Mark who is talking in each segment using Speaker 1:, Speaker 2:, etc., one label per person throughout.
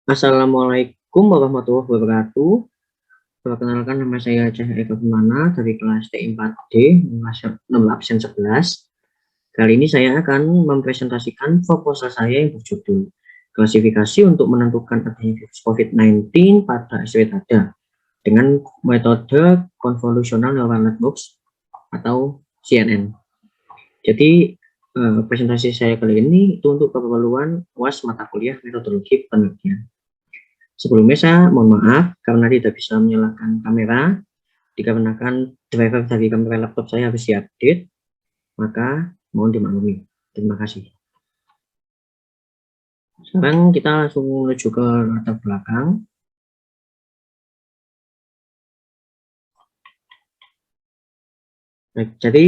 Speaker 1: Assalamualaikum warahmatullahi wabarakatuh. Perkenalkan nama saya Cahya Eka Pemana dari kelas T4D, nomor absen 11. Kali ini saya akan mempresentasikan proposal saya yang berjudul klasifikasi untuk menentukan adanya virus COVID-19 pada SW-TADA dengan metode Convolutional Neural Networks atau CNN. Jadi presentasi saya kali ini itu untuk keperluan UAS mata kuliah metodologi penelitian. Sebelumnya saya mohon maaf karena tidak bisa menyalakan kamera, dikarenakan driver dari kamera laptop saya harus diupdate, maka mohon dimaklumi. Terima kasih. Sekarang kita langsung menuju ke latar belakang. Baik, jadi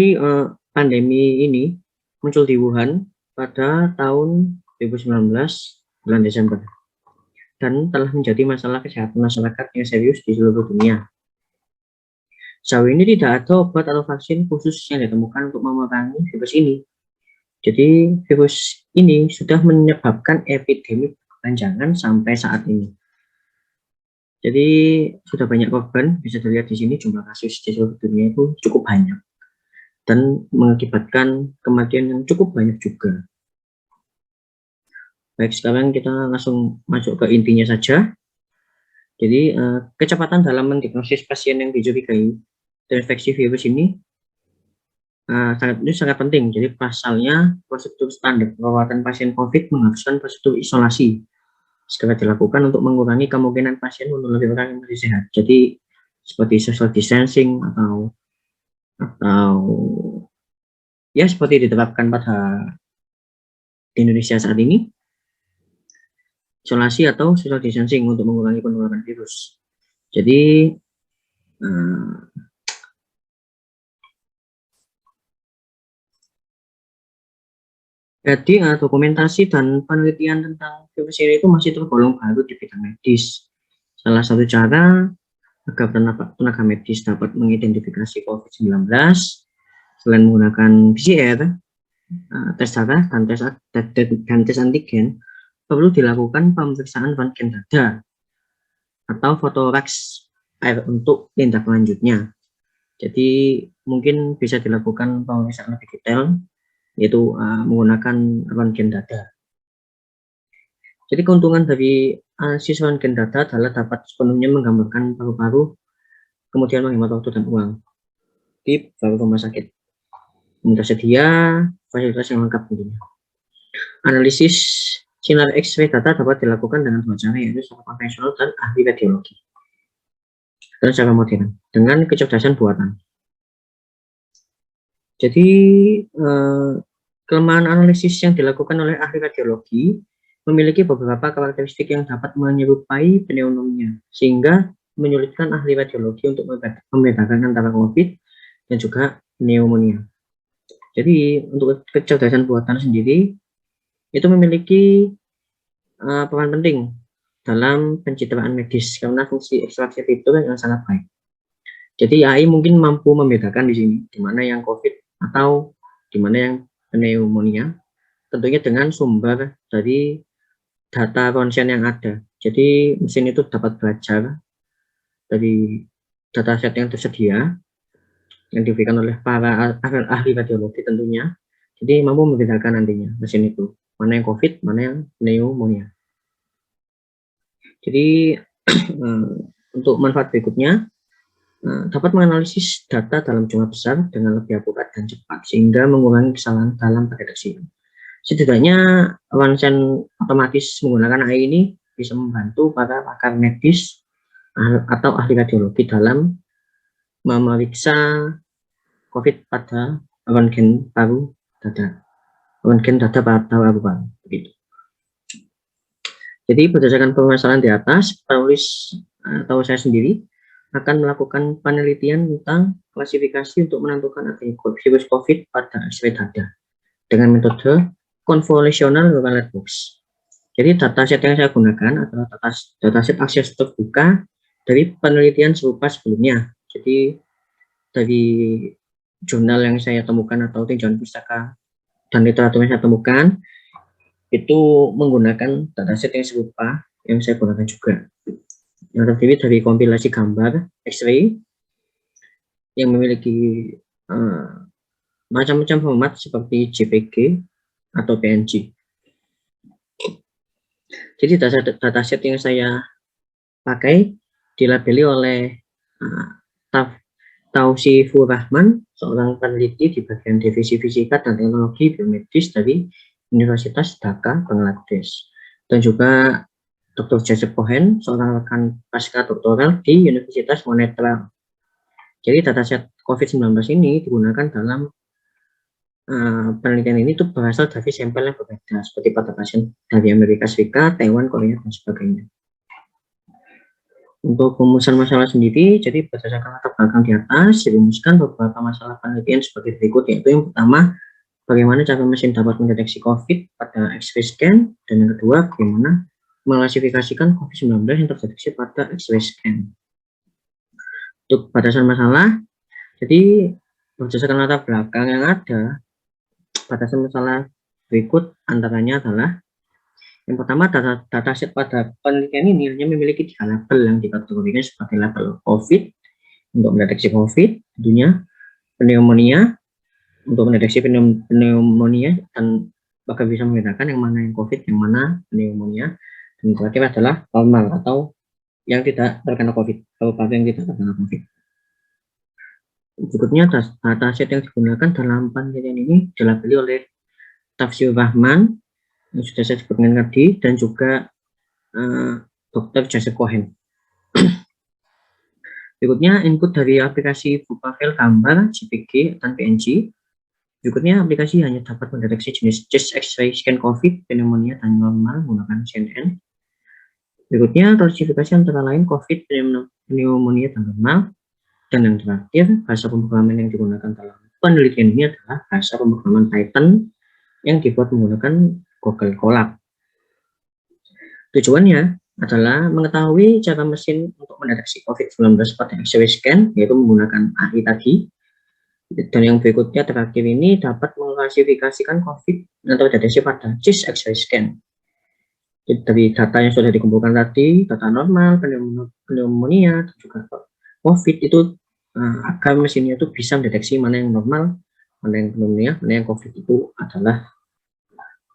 Speaker 1: pandemi ini muncul di Wuhan pada tahun 2019 bulan Desember dan telah menjadi masalah kesehatan masyarakat yang serius di seluruh dunia. Sejauh ini tidak ada obat atau vaksin khusus yang ditemukan untuk memerangi virus ini. Jadi virus ini sudah menyebabkan epidemi berkepanjangan sampai saat ini. Jadi sudah banyak korban, bisa dilihat di sini jumlah kasus di seluruh dunia itu cukup banyak dan mengakibatkan kematian yang cukup banyak juga. Baik, sekarang kita langsung masuk ke intinya saja. Jadi kecepatan dalam mendiagnosis pasien yang dicurigai terinfeksi virus ini sangat penting. Jadi pasalnya prosedur standar perawatan pasien COVID mengharuskan prosedur isolasi segera dilakukan untuk mengurangi kemungkinan pasien menulari orang yang masih sehat. Jadi seperti social distancing atau ya seperti diterapkan pada di Indonesia saat ini, isolasi atau social distancing untuk mengurangi penularan virus. Jadi dokumentasi dan penelitian tentang virus ini itu masih tergolong baru di bidang medis. Salah satu cara agar tenaga medis dapat mengidentifikasi COVID-19 selain menggunakan PCR, tes darah dan tes antigen, perlu dilakukan pemeriksaan röntgen dada atau fotoraks air untuk tindak lanjutnya. Jadi mungkin bisa dilakukan pemeriksaan lebih detail, yaitu menggunakan röntgen dada. Jadi keuntungan dari analisis röntgen dada adalah dapat sepenuhnya menggambarkan paru-paru, kemudian menghemat waktu dan uang di rumah sakit. Tersedia fasilitas yang lengkap tentunya. Analisis sinar X-ray data dapat dilakukan dengan dua cara, yaitu secara konvensional dan ahli radiologi, dan secara modern dengan kecerdasan buatan. Jadi kelemahan analisis yang dilakukan oleh ahli radiologi memiliki beberapa karakteristik yang dapat menyerupai pneumonia, sehingga menyulitkan ahli radiologi untuk membedakan antara COVID dan juga pneumonia. Jadi untuk kecerdasan buatan sendiri itu memiliki peran penting dalam pencitraan medis karena fungsi ekstraksi fitur yang sangat baik. Jadi AI mungkin mampu membedakan di sini di mana yang COVID atau di mana yang pneumonia, tentunya dengan sumber dari data ronsen yang ada. Jadi mesin itu dapat belajar dari dataset yang tersedia yang diberikan oleh para ahli radiologi tentunya. Jadi mampu membedakan nantinya mesin itu mana yang COVID, mana yang pneumonia. Jadi untuk manfaat berikutnya, dapat menganalisis data dalam jumlah besar dengan lebih akurat dan cepat sehingga mengurangi kesalahan dalam pendeteksian. Setidaknya ronsen otomatis menggunakan AI ini bisa membantu para pakar medis atau ahli radiologi dalam memeriksa COVID pada röntgen paru dada, röntgen dada pada paru-paru begitu. Jadi berdasarkan permasalahan di atas, penulis atau saya sendiri akan melakukan penelitian tentang klasifikasi untuk menentukan adanya virus COVID pada X-ray dada dengan metode Convolutional Neural Networks. Jadi dataset yang saya gunakan adalah dataset akses terbuka dari penelitian serupa sebelumnya. Jadi dari jurnal yang saya temukan atau tinjauan pustaka dan literatur yang saya temukan itu menggunakan dataset yang serupa, yang saya gunakan juga. Yang terdiri dari kompilasi gambar X-ray yang memiliki macam-macam format seperti JPG atau PNG. Jadi dataset yang saya pakai dilabeli oleh Tausifur Rahman, seorang peneliti di bagian divisi fisika dan teknologi biomedis dari Universitas Dhaka, Bangladesh, dan juga Dr. Joseph Cohen, seorang rekan pasca doktoral di Universitas Monash. Jadi dataset COVID-19 ini digunakan dalam penelitian ini itu berasal dari sampel yang berbeda, seperti pada pasien dari Amerika Serikat, Taiwan, Korea, dan sebagainya. Untuk rumusan masalah sendiri, jadi berdasarkan latar belakang di atas, dirumuskan beberapa masalah penelitian sebagai berikut, yaitu yang pertama, bagaimana cara mesin dapat mendeteksi COVID pada X-ray scan, dan yang kedua, bagaimana mengklasifikasikan COVID-19 yang terdeteksi pada X-ray scan. Untuk batasan masalah, jadi berdasarkan latar belakang yang ada, batasan masalah berikut antaranya adalah yang pertama, dataset pada penelitian ini hanya memiliki 3 label yang dikategorikan sebagai label COVID untuk mendeteksi COVID, tentunya pneumonia untuk mendeteksi pneumonia dan bahkan bisa membedakan yang mana yang COVID, yang mana pneumonia, dan terakhir adalah normal atau yang tidak terkena COVID, atau yang tidak terkena COVID. Berikutnya, dataset yang digunakan dalam penelitian ini dilabeli oleh Tausifur Rahman yang sudah saya sebutkan tadi, dan juga Dr. Joseph Cohen. Berikutnya, input dari aplikasi berupa file gambar, JPG, dan PNG. Berikutnya, aplikasi hanya dapat mendeteksi jenis chest X-ray scan COVID, pneumonia, dan normal menggunakan CNN. Berikutnya, klasifikasi antara lain COVID, pneumonia, dan normal. Dan yang terakhir, bahasa pemrograman yang digunakan dalam penelitian ini adalah bahasa pemrograman Python yang dibuat menggunakan Google Colab. Tujuannya adalah mengetahui cara mesin untuk mendeteksi COVID-19 pada X-ray scan, yaitu menggunakan AI tadi. Dan yang berikutnya terakhir ini dapat mengklasifikasikan COVID atau deteksi pada chest X-ray scan. Jadi dari data yang sudah dikumpulkan tadi, data normal, pneumonia, dan juga COVID itu agar mesinnya itu bisa mendeteksi mana yang normal, mana yang pneumonia, mana yang COVID itu adalah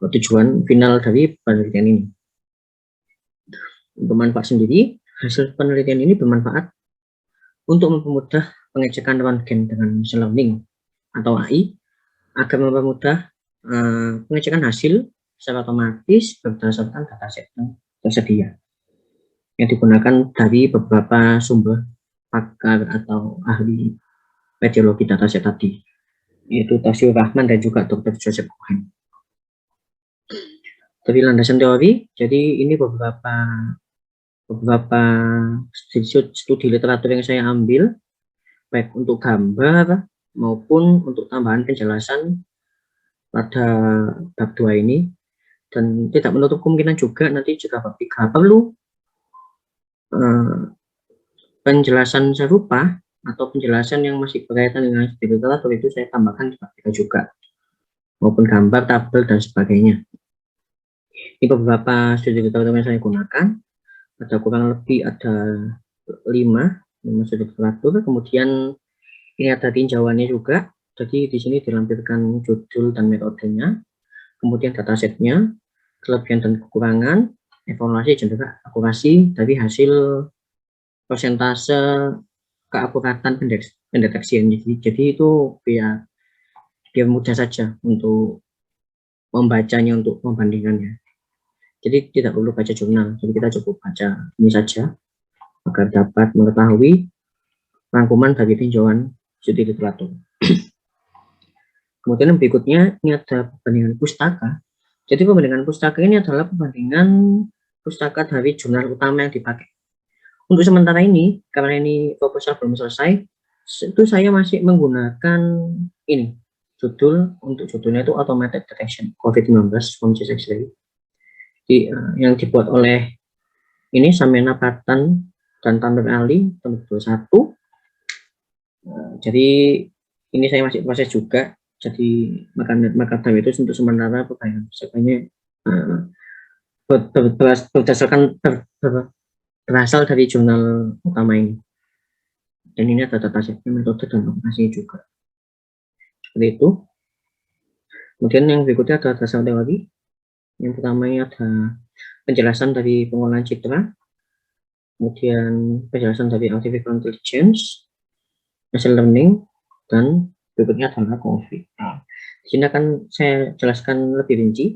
Speaker 1: tujuan final dari penelitian ini. Untuk manfaat sendiri, hasil penelitian ini bermanfaat untuk mempermudah pengecekan röntgen dengan machine learning atau AI agar mempermudah pengecekan hasil secara otomatis berdasarkan dataset yang tersedia yang digunakan dari beberapa sumber pakar atau ahli radiologi dataset tadi, yaitu Tausifur Rahman dan juga Dr. Joseph Cohen. Dari landasan teori, jadi ini beberapa studi literatur yang saya ambil, baik untuk gambar maupun untuk tambahan penjelasan pada bab 2 ini, dan tidak menutup kemungkinan juga nanti jika bab 3 perlu penjelasan serupa atau penjelasan yang masih berkaitan dengan studi literatur itu saya tambahkan di bab 3 juga, maupun gambar, tabel, dan sebagainya. Ini beberapa studi literatur yang saya gunakan, ada kurang lebih ada 5 studi literatur. Kemudian ini ada tinjauannya juga, jadi di sini dilampirkan judul dan metodenya, kemudian datasetnya, kelebihan dan kekurangan, evaluasi dan juga akurasi dari hasil persentase keakuratan pendeteksian. Jadi itu biar mudah saja untuk membacanya, untuk membandingkannya. Jadi tidak perlu baca jurnal, jadi kita cukup baca ini saja agar dapat mengetahui rangkuman dari tinjauan studi literatur. Kemudian yang berikutnya ini ada perbandingan pustaka. Jadi perbandingan pustaka ini adalah perbandingan pustaka dari jurnal utama yang dipakai. Untuk sementara ini, karena ini proposal belum selesai, itu saya masih menggunakan ini untuk judulnya itu Automated Detection COVID-19 from Chest X-ray. Yang dibuat oleh ini Samena Patan dan Tamer Ali tahun 2021. Jadi ini saya masih proses juga. Jadi maka itu untuk sementara perbandingan pustakanya berasal dari jurnal utama ini. Dan ini ada datasetnya, metode dan operasinya juga. Seperti itu. Kemudian yang berikutnya ada dasar teori. Yang pertama ini ada penjelasan dari pengolahan citra, kemudian penjelasan dari artificial intelligence, machine learning, dan berikutnya adalah COVID. Nah, di sini akan saya jelaskan lebih rinci.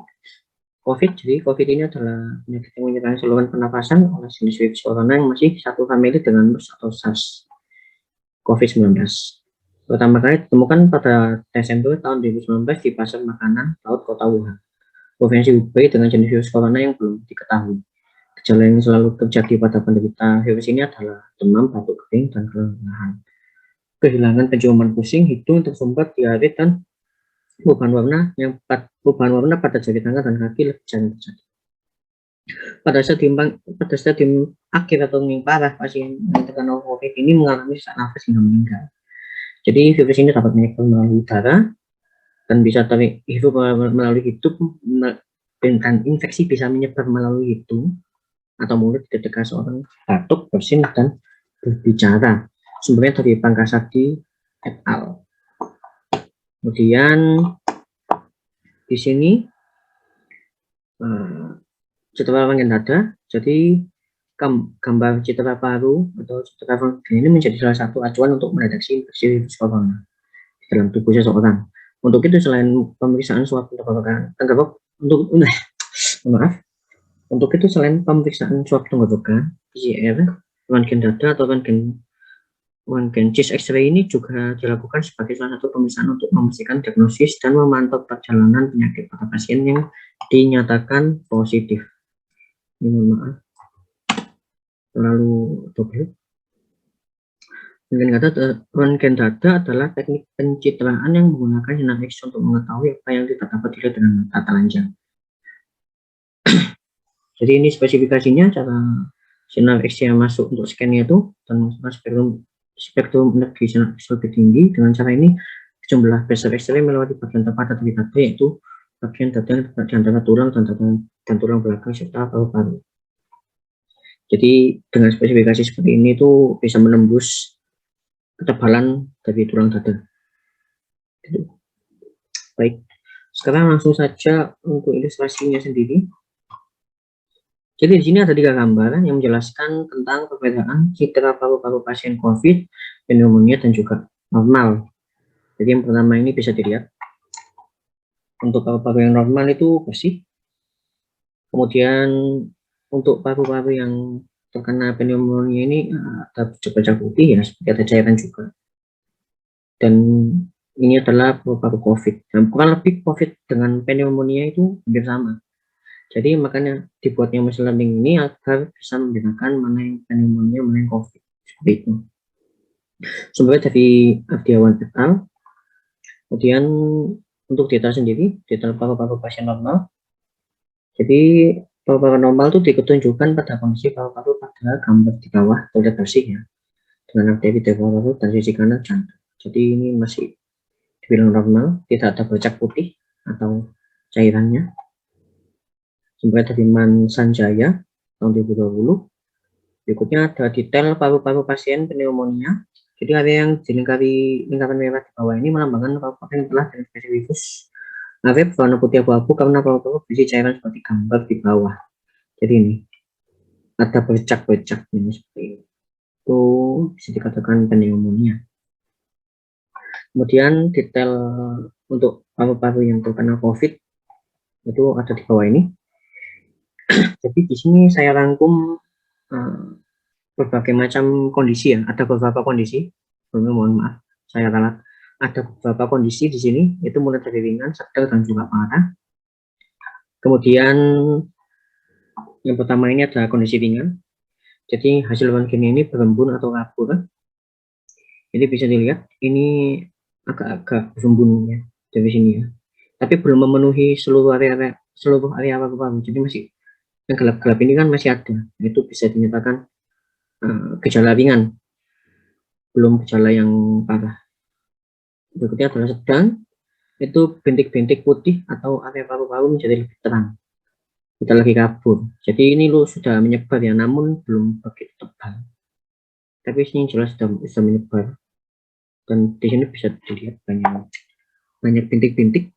Speaker 1: COVID, jadi COVID ini adalah penyakit yang menyerang saluran pernapasan oleh jenis virus corona yang masih satu famili dengan MERS atau SARS COVID-19. Pertama kali ditemukan pada Desember tahun 2019 di pasar makanan laut kota Wuhan, provinsi Hubei, dengan jenis virus corona yang belum diketahui. Gejala yang selalu terjadi pada penderita virus ini adalah demam, batuk kering, dan kelelahan. Kehilangan penciuman, pusing, hidung tersumbat, diare, dan perubahan warna pada jari tangan dan kaki lebih jarang terjadi. Pada stadium akhir atau yang parah, pasien yang terkena COVID ini mengalami sesak nafas hingga meninggal. Jadi virus ini dapat menyebar melalui udara dan bisa terhirup melalui hidung, dan infeksi bisa menyebar melalui hidung atau mulut ketika seorang batuk, bersin, dan berbicara. Sumbernya dari Pangkasadi et al. Kemudian di sini citra rangkaian dada. Jadi gambar citra paru atau citra rangkaian ini menjadi salah satu acuan untuk mendeteksi infeksi virus corona di dalam tubuh seseorang. Untuk itu selain pemeriksaan swab tenggorokan, untuk itu selain pemeriksaan swab tenggorokan, PCR, rangkaian dada atau rangkaian chest X-ray ini juga dilakukan sebagai salah satu pemeriksaan untuk memastikan diagnosis dan memantau perjalanan penyakit pada pasien yang dinyatakan positif. Ini mohon maaf, terlalu double. Rangkaian dada adalah teknik pencitraan yang menggunakan sinar X untuk mengetahui apa yang tidak dapat dilihat dengan mata telanjang. Jadi ini spesifikasinya, cara sinar X yang masuk untuk scan-nya itu, dan spektrum energi sinar X lebih tinggi. Dengan cara ini jumlah bezel X-ray melewati bagian terpadat dari dada, yaitu bagian dada yang terletak di antara tulang dan tulang belakang serta paru-paru. Jadi dengan spesifikasi seperti ini itu bisa menembus ketebalan dari tulang dada. Baik, sekarang langsung saja untuk ilustrasinya sendiri. Jadi di sini ada 3 gambar yang menjelaskan tentang perbedaan citra paru-paru pasien COVID, pneumonia, dan juga normal. Jadi yang pertama ini bisa dilihat. Untuk paru-paru yang normal itu bersih. Kemudian untuk paru-paru yang terkena pneumonia ini ada bercak putih ya, seperti ada cairan juga. Dan ini adalah paru-paru COVID. Dan kurang lebih COVID dengan pneumonia itu hampir sama. Jadi makanya dibuatnya machine learning ini agar bisa membedakan mana yang pneumonia, mana yang COVID. Seperti itu. Sumbernya dari Ardiawan et al. Kemudian untuk data sendiri, data paru-paru pasien normal. Jadi paru-paru normal itu ditunjukkan pada kondisi paru-paru pada gambar di bawah, terlihat bersih ya, dengan aktivitas paru-paru dan sisi kanan jantung. Jadi ini masih dibilang normal, tidak ada bercak putih atau cairannya. Sumbernya dari Mansanjaya tahun 2020. Berikutnya ada detail paru-paru pasien pneumonia. Jadi area yang dilingkari lingkaran merah di bawah ini melambangkan paru-paru yang telah terinfeksi virus. Arif warna putih abu-abu karena paru-paru berisi cairan seperti gambar di bawah. Jadi ini ada bercak-bercak ini seperti ini. Itu bisa dikatakan pneumonia. Kemudian detail untuk paru-paru yang terkena COVID itu ada di bawah ini. Jadi di sini saya rangkum berbagai macam kondisi ya. Ada beberapa kondisi. Mohon maaf, saya ralat. Ada beberapa kondisi di sini, itu mulai dari ringan, sedang, dan juga parah. Kemudian yang pertama ini ada kondisi ringan. Jadi hasil rangkaian ini berembun atau kabur. Jadi bisa dilihat ini agak berembun ya dari sini ya. Tapi belum memenuhi seluruh area paru-paru. Jadi masih yang gelap-gelap ini kan masih ada. Itu bisa dinyatakan gejala ringan, belum gejala yang parah. Berikutnya adalah sedang. Itu bintik-bintik putih atau area paru-paru menjadi lebih terang. kita lagi kabur. Jadi ini lo sudah menyebar ya, namun belum begitu tebal. Tapi ini jelas sudah menyebar. Dan di sini bisa dilihat banyak bintik-bintik.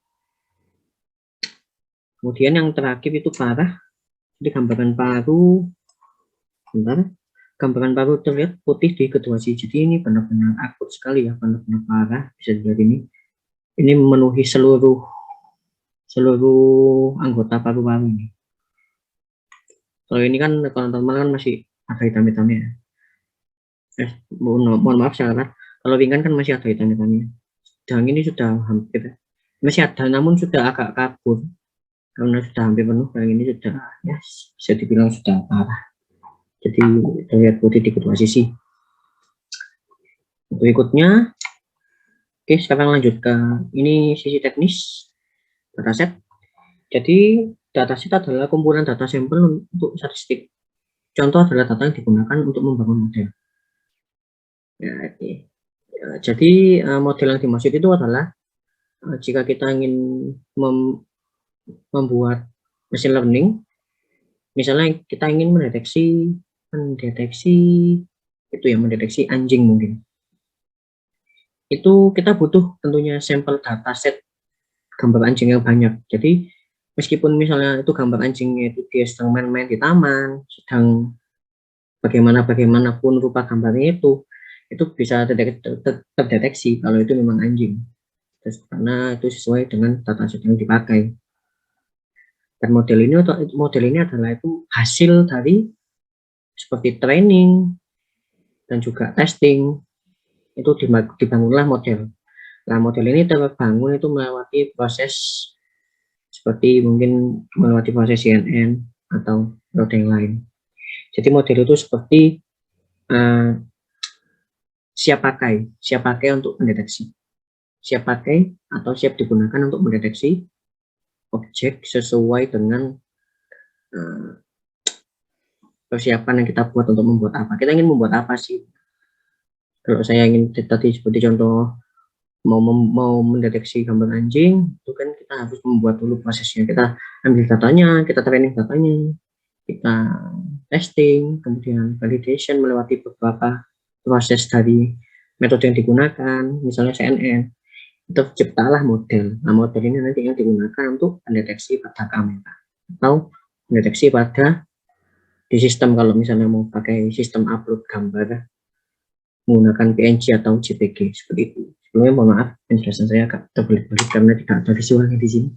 Speaker 1: Kemudian yang terakhir itu parah. Jadi gambaran paru, bentar. Gambaran paru terlihat putih di kedua sisi. Jadi ini benar-benar akut sekali ya, benar-benar parah. Bisa dilihat ini. Ini memenuhi seluruh anggota paru-paru ini. Kalau ini kan kalau normal kan masih ada hitam-hitamnya. Mohon maaf salah. Kalau ringan kan masih ada hitam-hitamnya. Sedang ini sudah hampir masih ada, namun sudah agak kabur karena sudah hampir penuh. Yang ini sudah ya bisa dibilang sudah parah. Jadi terlihat putih di kedua sisi. Berikutnya, oke, sekarang lanjut ke ini sisi teknis dataset. Jadi dataset adalah kumpulan data sampel untuk statistik. Contoh adalah data yang digunakan untuk membangun model. Ya, oke. Ya, jadi model yang dimaksud itu adalah jika kita ingin membuat machine learning, misalnya kita ingin mendeteksi itu ya, mendeteksi anjing mungkin. Itu kita butuh tentunya sampel dataset gambar anjing yang banyak. Jadi meskipun misalnya itu gambar anjingnya itu dia sedang main-main di taman, sedang bagaimanapun rupa gambarnya itu bisa terdeteksi kalau itu memang anjing. Terus, karena itu sesuai dengan dataset yang dipakai. Dan model ini adalah itu hasil dari seperti training dan juga testing, itu dibangunlah model. Nah, model ini terbangun itu melewati proses seperti mungkin melewati proses CNN atau roda yang lain. Jadi model itu seperti siap pakai untuk mendeteksi, siap pakai atau siap digunakan untuk mendeteksi objek sesuai dengan persiapan yang kita buat untuk membuat apa. Kita ingin membuat apa sih? Kalau saya ingin tadi seperti contoh mau mendeteksi gambar anjing, itu kan kita harus membuat dulu prosesnya. Kita ambil datanya, kita training datanya, kita testing, kemudian validation melewati beberapa proses dari metode yang digunakan, misalnya CNN. Itu ciptalah model. Nah, model ini nanti yang digunakan untuk mendeteksi pada kamera atau mendeteksi pada di sistem, kalau misalnya mau pakai sistem upload gambar menggunakan PNG atau JPG seperti itu. Sebelumnya mohon maaf penjelasan saya agak terbelit-belit karena tidak ada visualnya di sini.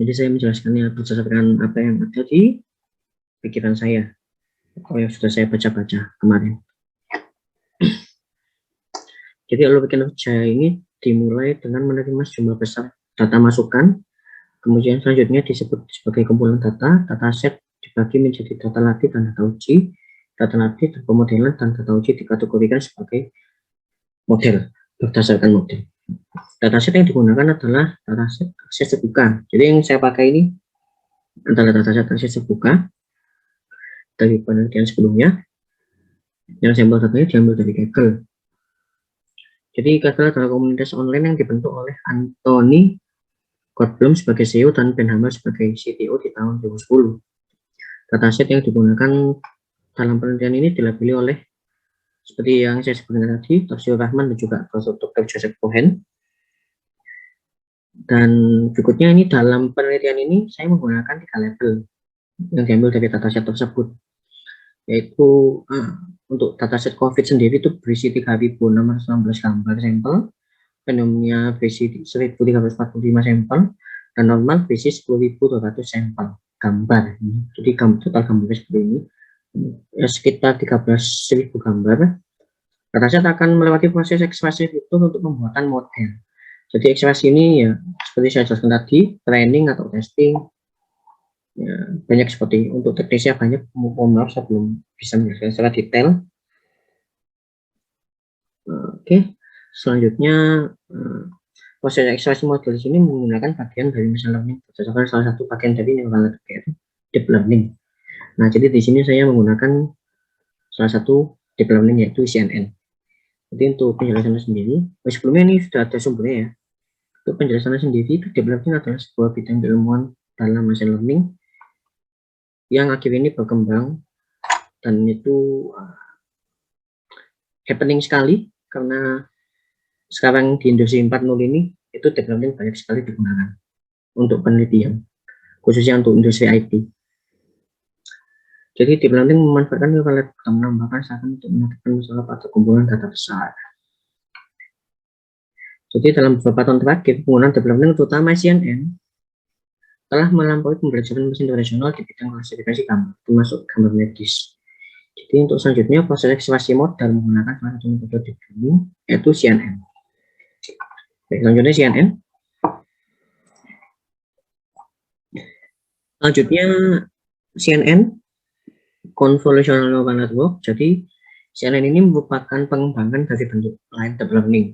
Speaker 1: Jadi saya menjelaskannya berdasarkan apa yang ada di pikiran saya atau yang sudah saya baca-baca kemarin. Jadi alur kinerja ini dimulai dengan menerima sejumlah besar data masukan, kemudian selanjutnya disebut sebagai kumpulan data. Dataset dibagi menjadi data latih dan data uji. Data latih dan pemodelan dan data uji dikategorikan sebagai model berdasarkan model. Dataset yang digunakan adalah dataset akses terbuka. Jadi yang saya pakai ini adalah dataset akses terbuka dari penelitian sebelumnya. Yang sampel datanya diambil dari Kaggle. Jadi Kaggle adalah komunitas online yang dibentuk oleh Anthony Goldblum sebagai CEO dan Ben Hammer sebagai CTO di tahun 2010. Dataset yang digunakan dalam penelitian ini dilabeli oleh seperti yang saya sebutkan tadi, Toshio Rahman dan juga Dr. Joseph Cohen. Dan berikutnya ini dalam penelitian ini saya menggunakan 3 label yang diambil dari dataset tersebut, yaitu untuk dataset COVID sendiri itu berisi 3.616 gambar sampel, pneumonia berisi 1.345 sampel, dan normal berisi 10.200 sampel gambar. Jadi total gambar seperti ini sekitar 13.000 gambar. Dataset akan melewati proses ekstraksi itu untuk pembuatan model. Jadi ekstraksi ini ya seperti saya jelaskan tadi, training atau testing. Ya, banyak seperti untuk teknisnya banyak, mohon maaf saya belum bisa menjelaskan secara detail. Oke, selanjutnya proses ekstraksi model di sini menggunakan bagian dari machine learning berdasarkan salah satu bagian dari neural network yaitu deep learning. Nah, jadi di sini saya menggunakan salah satu deep learning yaitu CNN. Jadi untuk penjelasannya sendiri, sebelumnya ini sudah ada sumbernya ya. Untuk penjelasannya sendiri, itu deep learning adalah sebuah bidang keilmuan dalam machine learning yang akhir ini berkembang, dan itu happening sekali karena sekarang di industri 4.0 ini itu deep learning banyak sekali digunakan untuk penelitian, khususnya untuk industri IT. Jadi deep learning memanfaatkan neural network dan menambahkan saran untuk menentukan masalah pada kumpulan data besar. Jadi dalam beberapa tahun terakhir, penggunaan deep learning terutama CNN telah melampaui pembelajaran mesin tradisional di bidang klasifikasi gambar, termasuk gambar medis. Jadi untuk selanjutnya proses ekstraksi modal menggunakan salah satu metode deep learning yaitu CNN. Baik, selanjutnya CNN. Selanjutnya CNN Convolutional Neural Network. Jadi CNN ini merupakan pengembangan dari bentuk lain deep learning,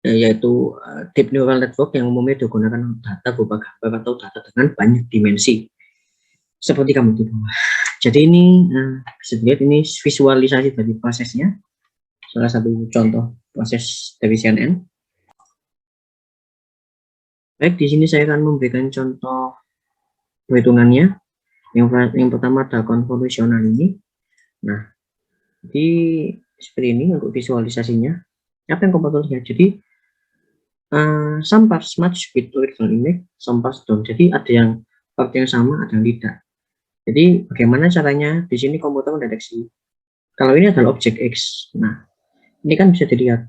Speaker 1: yaitu deep neural network yang umumnya digunakan data berupa gambar atau data dengan banyak dimensi seperti kamu di bawah. Jadi ini bisa dilihat ini visualisasi dari prosesnya, salah satu contoh proses dari CNN. Baik, di sini saya akan memberikan contoh perhitungannya. Yang pertama ada konvolusional ini. Nah, jadi seperti ini untuk visualisasinya. Apa yang kamu lihat? Jadi some parts match with original image, some parts don't. Jadi ada yang part yang sama, ada yang tidak. Jadi bagaimana caranya? Di sini komputer mendeteksi kalau ini adalah objek X. Nah, ini kan bisa dilihat.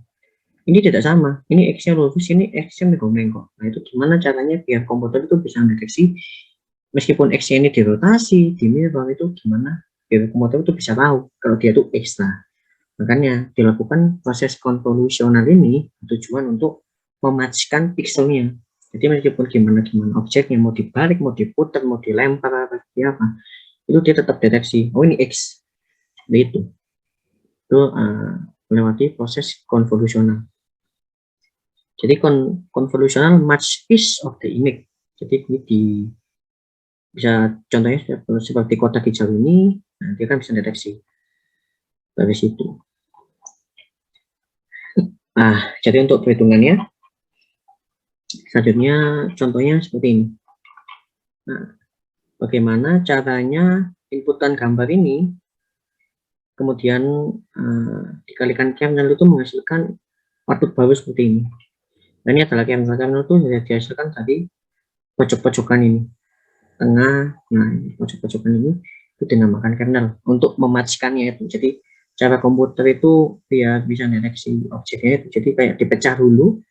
Speaker 1: Ini tidak sama. Ini X-nya lurus, ini X-nya menggomeng kok. Nah, itu gimana caranya biar komputer itu bisa mendeteksi meskipun X-nya ini dirotasi, di mirror, itu gimana biar komputer itu bisa tahu kalau dia itu X. Nah, makanya dilakukan proses konvolusional ini tujuan untuk mematchkan pixelnya. Jadi meskipun gimana objeknya mau dibalik, mau diputar, mau dilempar seperti apa, itu dia tetap deteksi. Oh, ini X. Begitu. Itu melewati proses konvolusional. Jadi konvolusional match piece of the image. Jadi ini bisa contohnya seperti kotak hijau ini, nah, dia kan bisa deteksi dari situ. Nah, jadi untuk perhitungannya, selanjutnya contohnya seperti ini. Nah, bagaimana caranya inputan gambar ini kemudian dikalikan kernel itu menghasilkan output baru seperti ini. Nah, ini adalah kernel itu dihasilkan dari pojok-pojokan ini, tengah. Nah, pojok-pojokan ini itu dinamakan kernel untuk mematchkannya itu. Jadi cara komputer itu biar bisa deteksi objeknya itu, jadi kayak dipecah dulu,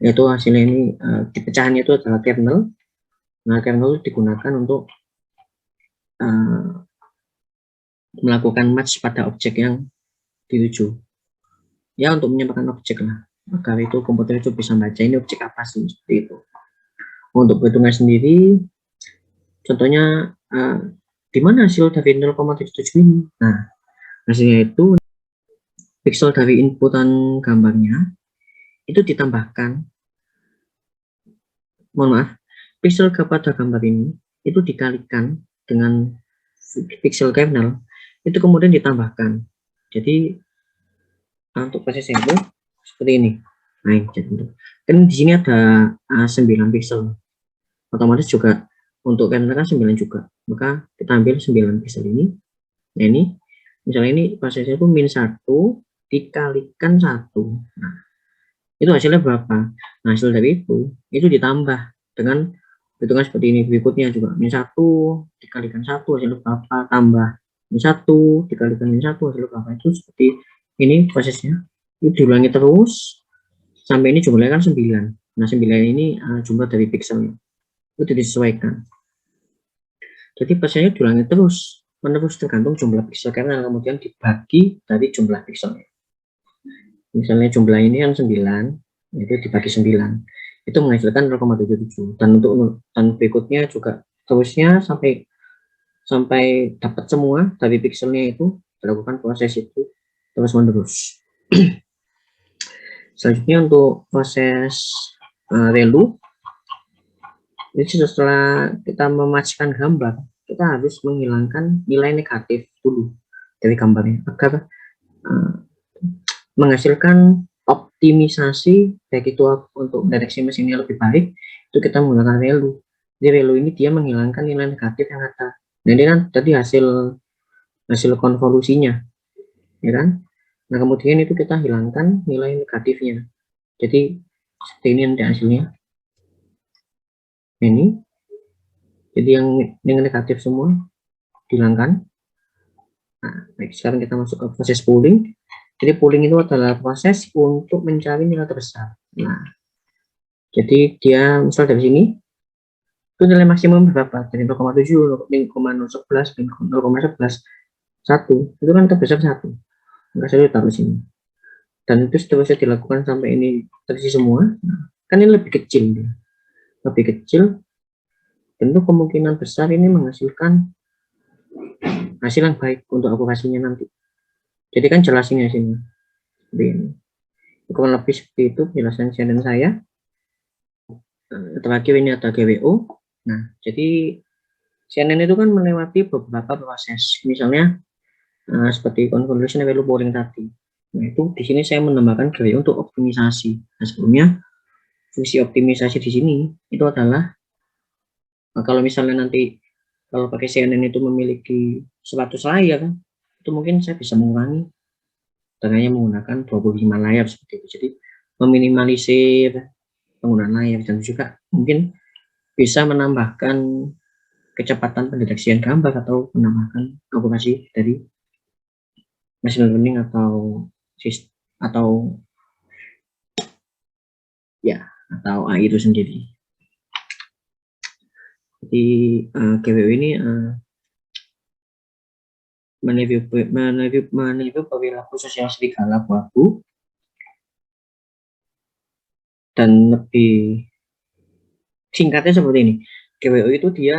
Speaker 1: yaitu hasilnya ini dipecahannya itu adalah kernel. Nah, kernel itu digunakan untuk melakukan match pada objek yang dituju, ya, untuk menyampaikan objek lah, agar itu komputer itu bisa baca ini objek apa sih, seperti itu. Untuk perhitungan sendiri, contohnya di mana hasil dari 0,77 ini. Nah, hasilnya itu pixel dari inputan gambarnya itu ditambahkan, mohon maaf, pixel kepada gambar ini itu dikalikan dengan pixel kernel, itu kemudian ditambahkan. Jadi untuk prosesnya itu seperti ini. Nah, jadi kan di sini ada 9 pixel, otomatis juga untuk kernel kan 9 juga, maka kita ambil 9 pixel ini. Nah, ini misalnya ini prosesnya itu -1 dikalikan 1. Nah, itu hasilnya berapa? Nah, hasil dari itu ditambah dengan hitungan seperti ini. Berikutnya juga -1 dikalikan 1 hasilnya berapa, tambah -1 dikalikan -1 hasilnya berapa. Itu seperti ini prosesnya. Itu diulangi terus sampai ini jumlahnya kan 9. Nah, 9 ini jumlah dari pixelnya itu disesuaikan. Jadi prosesnya diulangi terus menerus tergantung jumlah pixel kernel, kemudian dibagi dari jumlah pixelnya. Misalnya jumlah ini yang 9, itu dibagi 9, itu menghasilkan 0,77. Dan untuk berikutnya juga terusnya sampai dapat semua dari pixelnya itu, dilakukan proses itu terus menerus. Selanjutnya untuk proses ReLU, jadi setelah kita mematchkan gambar, kita harus menghilangkan nilai negatif dulu dari gambarnya agar menghasilkan optimisasi, baik itu untuk deteksi mesinnya lebih baik, itu kita menggunakan ReLU. Jadi relu ini dia menghilangkan nilai negatif yang ada. Nah ini kan tadi hasil konvolusinya, ya kan? Nah kemudian itu kita hilangkan nilai negatifnya. Jadi seperti ini nanti hasilnya. Ini, jadi yang negatif semua dihilangkan. Nah, baik, sekarang kita masuk ke proses pooling. Jadi pooling itu adalah proses untuk mencari nilai terbesar. Nah, jadi dia misal dari sini itu nilai maksimum berapa? Dari 0,7, 0,011, 0,11, 1 itu kan terbesar 1. Maka saya taruh sini. Dan itu seterusnya dilakukan sampai ini terisi semua. Nah, kan ini lebih kecil, lebih kecil. Tentu kemungkinan besar ini menghasilkan hasil yang baik untuk akurasinya nanti. Jadi kan jelas ini hasilnya. Seperti ini. Kurang lebih seperti itu penjelasan CNN saya. Terakhir ini ada GWO. Nah, jadi CNN itu kan melewati beberapa proses. Misalnya seperti convolution value pooling tadi. Nah, itu di sini saya menambahkan GWO untuk optimisasi. Nah, sebelumnya fungsi optimisasi di sini itu adalah kalau misalnya nanti kalau pakai CNN itu memiliki 100 layar, itu mungkin saya bisa mengurangi dengan menggunakan 25 layar seperti itu. Jadi meminimalisir penggunaan layar dan juga mungkin bisa menambahkan kecepatan pendeteksian gambar atau menambahkan akurasi dari machine learning atau AI itu sendiri. Jadi GWO ini menreview perilaku sosial serigala abu-abu dan lebih singkatnya seperti ini. GWO itu dia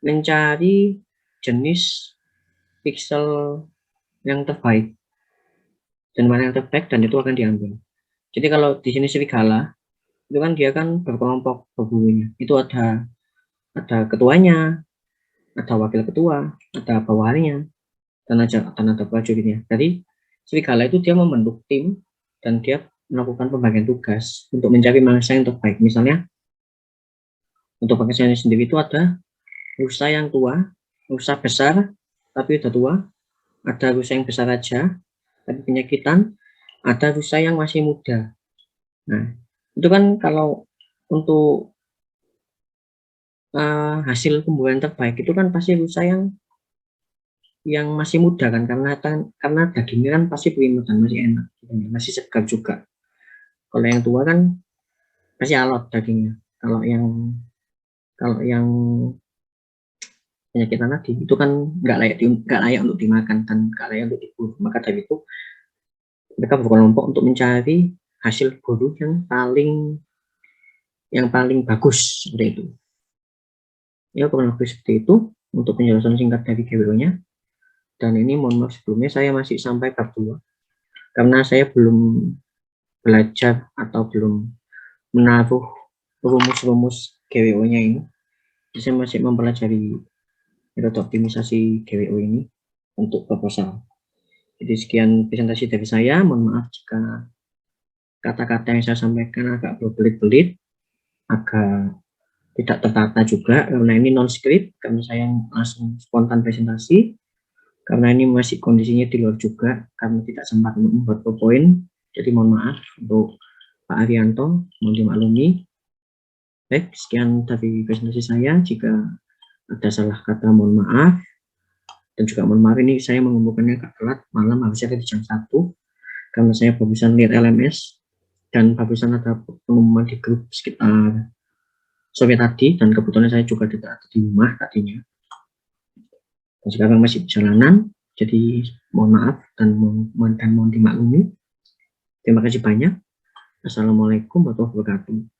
Speaker 1: mencari jenis pixel yang terbaik dan mana yang terbaik dan itu akan diambil. Jadi kalau di sini serigala itu kan dia kan berkelompok berbulunya. Itu ada ketuanya, ada wakil ketua, ada bawahannya, dan ada prajuritnya. Jadi serigala itu dia membentuk tim dan dia melakukan pembagian tugas untuk mencari mangsa yang terbaik. Misalnya untuk pekerjaannya sendiri itu ada rusa yang tua, rusa besar tapi udah tua, ada rusa yang besar aja tapi penyakitan, ada rusa yang masih muda. Nah, itu kan kalau untuk hasil pembuahan terbaik itu kan pasti rusa yang masih muda kan, karena dagingnya kan pasti prima dan masih enak, masih segar juga. Kalau yang tua kan pasti alot dagingnya. Kalau yang penyakitan tadi itu kan nggak layak untuk dimakan dan nggak layak untuk diburu. Maka dari itu mereka berkelompok untuk mencari hasil buru yang paling bagus seperti itu. Ya kurang lebih seperti itu untuk penjelasan singkat dari GWO-nya. Dan ini mohon maaf sebelumnya saya masih sampai bab 2 karena saya belum belajar atau belum menaruh rumus-rumus GWO-nya ini. Jadi saya masih mempelajari metode optimisasi GWO ini untuk proposal. Jadi sekian presentasi dari saya. Mohon maaf jika kata-kata yang saya sampaikan agak berbelit-belit, agak tidak tertata juga karena ini non script, karena saya langsung spontan presentasi. Karena ini masih kondisinya di luar juga, kami tidak sempat membuat PowerPoint, jadi mohon maaf untuk Pak Arianto, mohon dimaklumi. Baik, sekian dari presentasi saya. Jika ada salah kata mohon maaf, dan juga mohon maaf ini saya mengumpulkannya agak telat, malam harusnya di jam 1, karena saya barusan lihat LMS, dan barusan ada pengumuman di grup sekitar sore tadi, dan kebetulan saya juga tidak ada di rumah tadinya. Dan sekarang masih perjalanan, jadi mohon maaf dan mohon dimaklumi. Terima kasih banyak. Assalamualaikum warahmatullahi wabarakatuh.